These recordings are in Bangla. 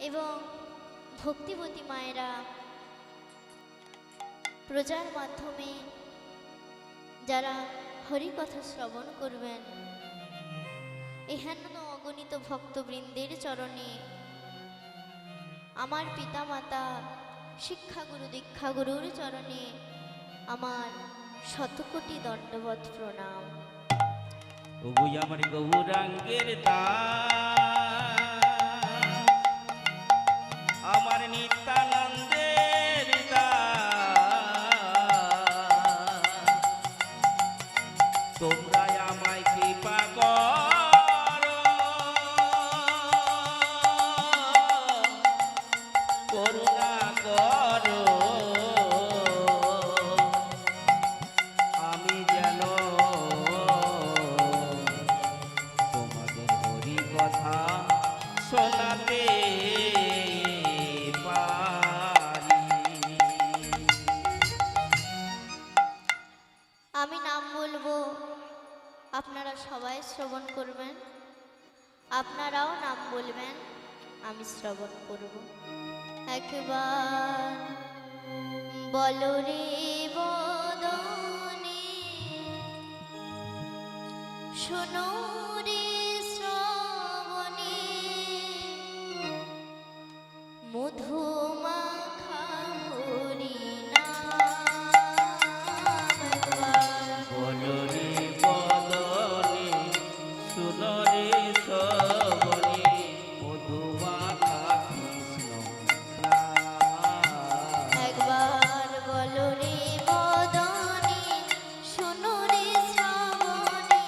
এবং ভক্তিবতী মায়েরা প্রচার মাধ্যমে যারা হরিকথা শ্রবণ করবেন, এহেন অগণিত ভক্তবৃন্দের চরণে আমার পিতামাতা শিক্ষাগুরু দীক্ষাগুরুর চরণে আমার শতকোটি দণ্ডবৎ প্রণাম। ওই আমার গৌরাঙ্গের আমার নিত্যানন্দের তোমরা আমায় কৃপা করো, করুণা করো, আমি যেন তোমাদের হরি কথা শোনাতে পারি। আমি নাম বলবো, আপনারা সবাই শ্রবণ করবেন, আপনারাও নাম বলবেন, আমি শ্রবণ করব। একবার বলো রে বদনে, শোনো রে শ্রবণে, মধুমাখা হরি নাম। বলো রে বদনে, শুনো রে শ্রবণে, মধুমাখা কৃষ্ণ নাম। একবার বলো রে বদনে, শোনো রে শ্রবণে,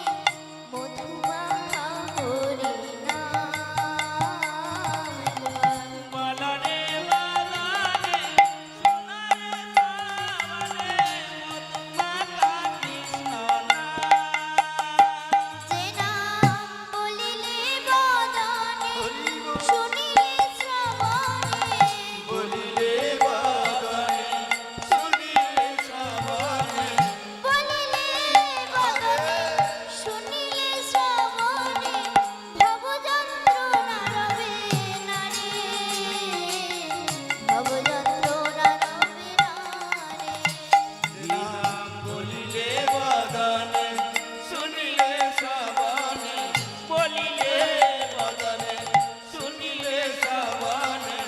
মধুমাখা হরি নাম। বলো রে বদনে, শুনো রে শ্রবণে, মধুমাখা কৃষ্ণ নাম। যে নাম বলিলে বদনে, শুনিলে শ্রবণে, বলিলে বদনে, শুনিলে শ্রবণে, বলিলে বদনে, শুনিলে শ্রবণে, ভবযন্ত্রণা রবে না রে, ভবযন্ত্রণা রবে না রে। নাম বলিলে বদনে, শুনিলে শ্রবণে, বলিলে বদনে, শুনিলে শ্রবণে,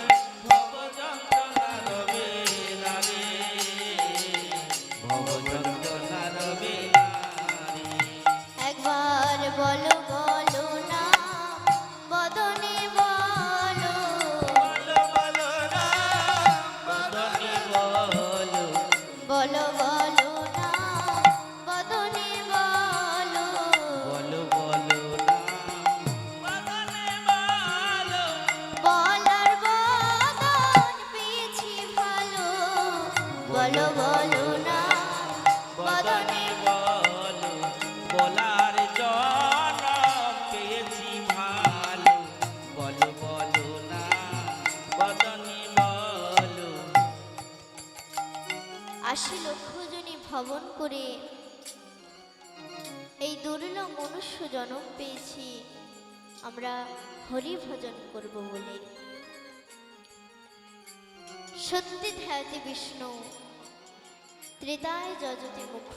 ভবযন্ত্রণা রবে না রে, ভবযন্ত্রণা রবে না রে। একবার বলো বলো না বদনে বলো, বলো বলো রাম, বদনে বলো, বলো বলো না বদনে বলো, বলো বলো রাম, বদনে বলো, বলার বদন পেয়েছি ভালো, বলো বলো না বদনে বলো, বলার জন্য পেয়েছি ভালো, বলো বলো না, বদনে বলো। ৮০ লক্ষ জনী ভবন করে এই দুর্লভ মনুষ্য জন্ম পেয়েছি আমরা হরি ভজন করব বলে। সত্যি ধ্যায়তে বিষ্ণু ত্রেতায় যজতি মুখ,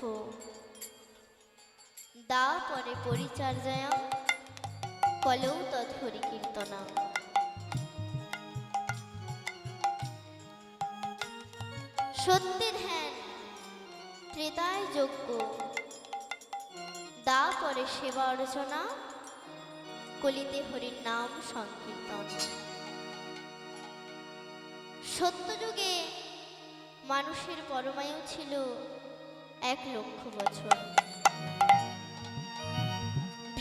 দা পরে পরিচর্যায়া কলৌ তৎহরি কীর্তনা। সত্যি ধ্যান ত্রেতায় যজ্ঞ, দা পরে সেবা অর্চনা, কলিতে হরির নাম সংকীর্তন। সত্যযুগে মানুষের পরমায়ু ছিল ১,০০,০০০ বছর।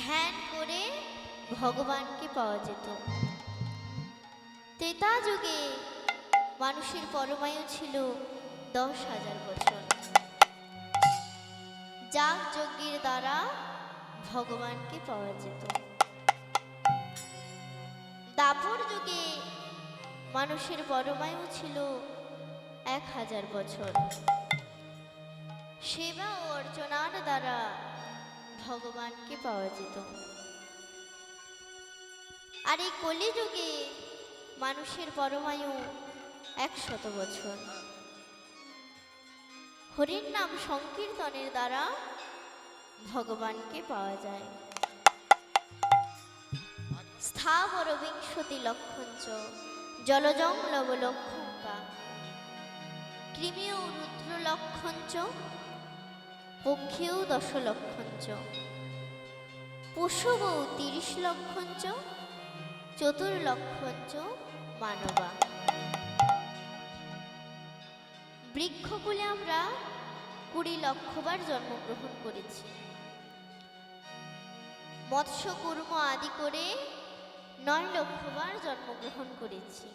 ধ্যান করে ভগবানকে পাওয়া যেত। ত্রেতা যুগে মানুষের পরমায়ু ছিল ১০,০০০ বছর। যাগ যজ্ঞের দ্বারা ভগবানকে পাওয়া যেত। দাপর যুগে মানুষের পরমায়ু ছিল ১,০০০ বছর। সেবা ও অর্চনার দ্বারা ভগবানকে পাওয়া যেত। আর এই কলিযুগে মানুষের পরমায়ু 100 বছর। হরির নাম সংকীর্তনের দ্বারা ভগবানকে পাওয়া যায়। স্থাবর বিংশতি লক্ষঞ্চ জলজং লবলক্ষঙ্কা কৃমিও রুদ্র লক্ষঞ্চ পক্ষীও 10 লক্ষঞ্চ পশুবও 30 লক্ষঞ্চ চতুর্লক্ষঞ্চ মানবা। বৃক্ষকুলে আমরা 20 লক্ষবার জন্মগ্রহণ করেছি। মৎস্য কুর্ম আদি করে 9 লক্ষবার জন্মগ্রহণ করেছি।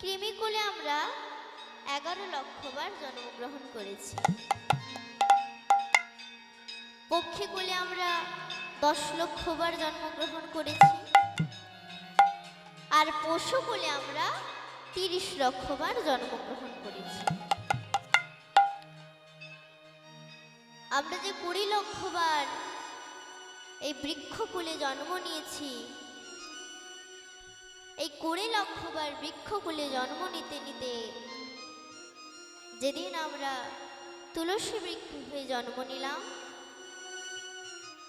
কৃমিকুলে আমরা 11 লক্ষবার জন্মগ্রহণ করেছি। পক্ষীকুলে আমরা 10 লক্ষবার জন্মগ্রহণ করেছি। আর পশুকুলে আমরা 30 লক্ষবার জন্মগ্রহণ করেছি। আমরা যে 20 লক্ষবার এই বৃক্ষকুলে জন্ম নিয়েছি, এই 20 লক্ষবার বৃক্ষকুলে জন্ম নিতে নিতে যেদিন আমরা তুলসী বৃক্ষ হয়ে জন্ম নিলাম,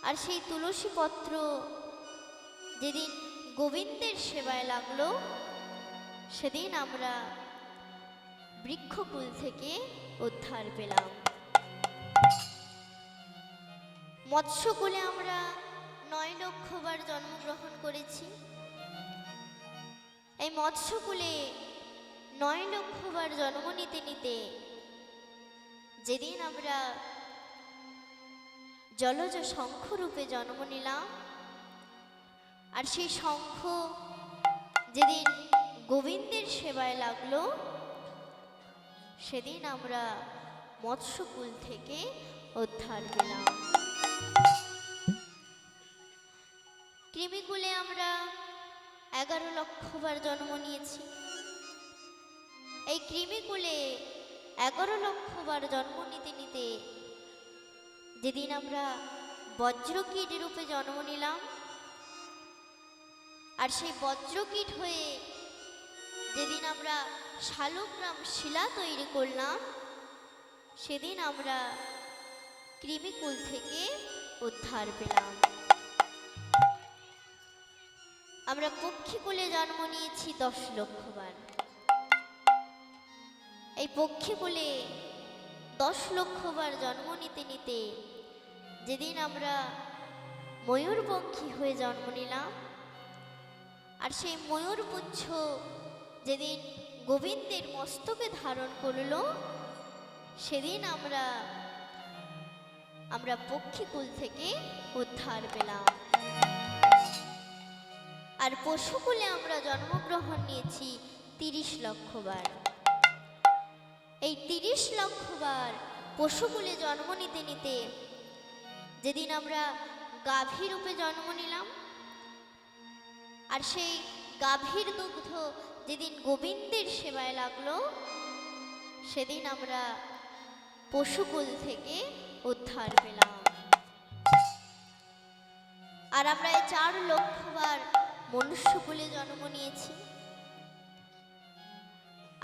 আর সেই তুলসী পত্র যেদিন গোবিন্দের সেবায় লাগলো, সেদিন আমরা বৃক্ষকুল থেকে উদ্ধার পেলাম। মৎস্যকুলে আমরা 9 লক্ষবার জন্মগ্রহণ করেছি। এই মৎস্যকুলে 9 লক্ষবার জন্ম নিতে নিতে যেদিন আমরা জলজ শঙ্খ রূপে জন্ম নিলাম, আর সেই শঙ্খ যেদিন গোবিন্দের সেবায় লাগলো, সেদিন আমরা মৎস্যকুল থেকে উদ্ধার পেলাম। কৃমিকুলে আমরা 11 লক্ষবার জন্ম নিয়েছি। এই কৃমিকুলে 11 লক্ষবার জন্ম নিতে নিতে যেদিন আমরা বজ্রকীট রূপে জন্ম নিলাম, আর সেই বজ্রকীট হয়ে যেদিন আমরা শালগ্রাম শিলা তৈরি করলাম, সেদিন আমরা কৃমিকুল থেকে উদ্ধার পেলাম। আমরা পক্ষীকুলে জন্ম নিয়েছি 10 লক্ষবার। এই পক্ষীকুলে 10 লক্ষবার জন্ম নিতে নিতে যেদিন আমরা ময়ূরপঙ্খী হয়ে জন্ম নিলাম, আর সেই ময়ূরপুচ্ছ যেদিন গোবিন্দের মস্তকে ধারণ করল, সেদিন আমরা পক্ষীকুল থেকে উদ্ধার পেলাম। আর পশুকুলে আমরা জন্মগ্রহণ নিয়েছি 30 লক্ষবার। এই 30 লক্ষবার পশুকুলে জন্ম নিতে নিতে যেদিন আমরা গাভী রূপে জন্ম নিলাম, আর সেই গাভীর দুগ্ধ যেদিন গোবিন্দের সেবায় লাগলো, সেদিন আমরা পশুকুল থেকে উদ্ধার পেলাম। আর আমরা এই 4 লক্ষবার মনুষ্যকুলে জন্ম নিয়েছি।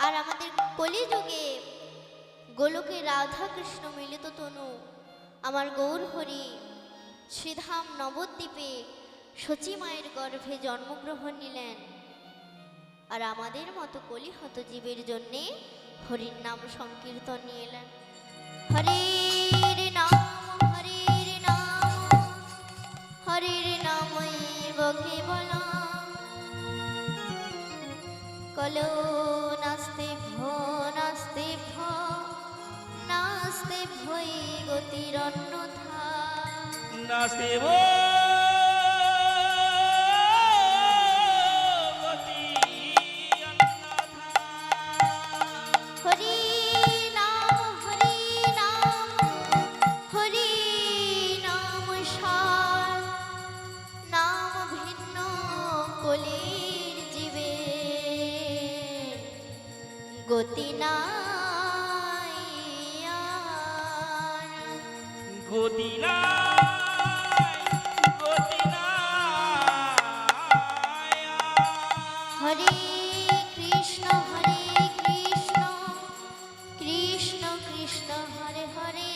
আর আমাদের কলিযুগে গোলকে রাধা কৃষ্ণ মিলিত তনু আমার গৌর হরি শ্রীধাম নবদ্বীপে সচী মায়ের গর্ভে জন্মগ্রহণ নিলেন। আর আমাদের মতো কলিহত জীবের জন্যে হরির নাম সংকীর্তন নিয়ে এলেন। হরির নাম হরির নাম হরির নামই কেবলম কলো নাস্তে ভো নাস্তে ভো নাস্তে ভৈ গতিরন্যথা নাস্তে ভো গতি নাই গতি নাই গতি নাই হরে কৃষ্ণ কৃষ্ণ কৃষ্ণ হরে হরে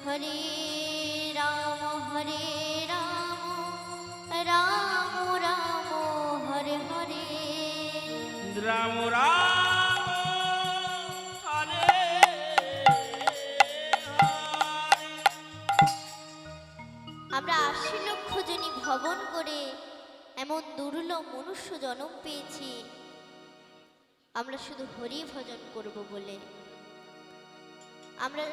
হরে রাম রাম রাম হরে হরে। রাম রাম হরে হরে। আমরা ৮০ লক্ষ জনি ভবন করে এমন দুর্লভ মনুষ্য জন্ম পেয়েছি আমরা শুধু হরি ভজন করব বলে। আমরা